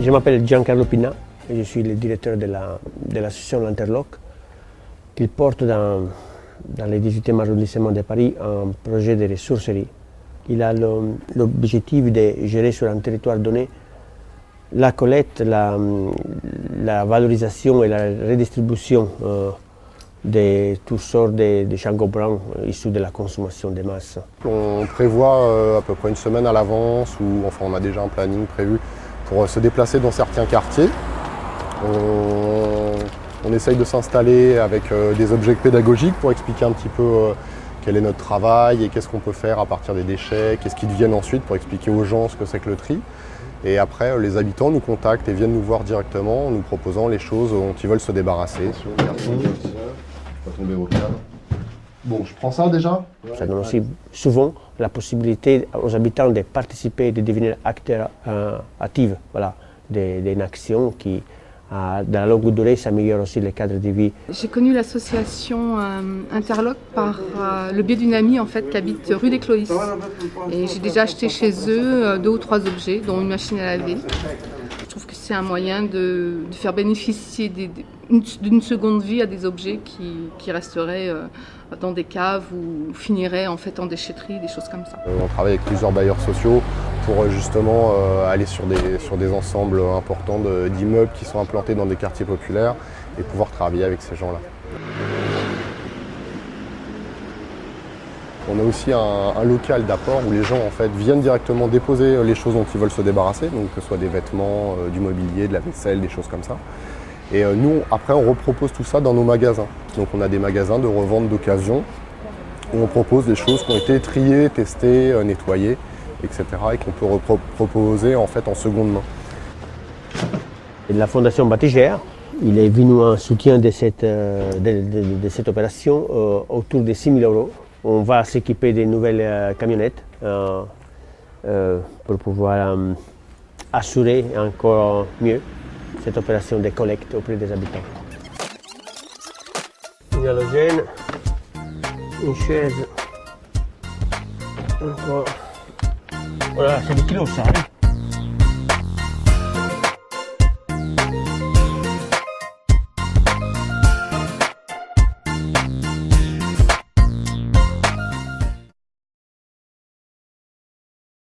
Je m'appelle Giancarlo Pinna et je suis le directeur de l'association L'Interloc qui porte dans le 18e arrondissement de Paris un projet de ressourcerie. Il a l'objectif de gérer sur un territoire donné la collecte, la valorisation et la redistribution de toutes sortes de chango blancs issus de la consommation de masse. On prévoit à peu près une semaine à l'avance, ou enfin on a déjà un planning prévu pour se déplacer dans certains quartiers. On essaye de s'installer avec des objets pédagogiques pour expliquer un petit peu quel est notre travail et qu'est-ce qu'on peut faire à partir des déchets, qu'est-ce qui deviennent ensuite pour expliquer aux gens ce que c'est que le tri. Et après, les habitants nous contactent et viennent nous voir directement en nous proposant les choses dont ils veulent se débarrasser. Pas tomber au cadre. Bon, je prends ça déjà. Ça donne aussi souvent la possibilité aux habitants de participer, de devenir acteurs actifs d'une action qui, dans la longue durée, s'améliore aussi le cadre de vie. J'ai connu l'association Interloc par le biais d'une amie en fait, qui habite rue des Cloïs. Et j'ai déjà acheté chez eux 2 ou 3 objets, dont une machine à laver. Je trouve que c'est un moyen de faire bénéficier d'une seconde vie à des objets qui resteraient dans des caves ou finiraient en fait en déchetterie, des choses comme ça. On travaille avec plusieurs bailleurs sociaux pour justement aller sur des ensembles importants d'immeubles qui sont implantés dans des quartiers populaires et pouvoir travailler avec ces gens-là. On a aussi un local d'apport où les gens en fait, viennent directement déposer les choses dont ils veulent se débarrasser, donc que ce soit des vêtements, du mobilier, de la vaisselle, des choses comme ça. Et nous, après, on repropose tout ça dans nos magasins. Donc on a des magasins de revente d'occasion où on propose des choses qui ont été triées, testées, nettoyées, etc. et qu'on peut proposer en fait en seconde main. La Fondation Batigère, il est venu en soutien de cette opération autour de 6 000 €. On va s'équiper de nouvelles camionnettes pour pouvoir assurer encore mieux cette opération de collecte auprès des habitants. Une halogène, une chaise, encore. Voilà, c'est des kilos ça. Hein.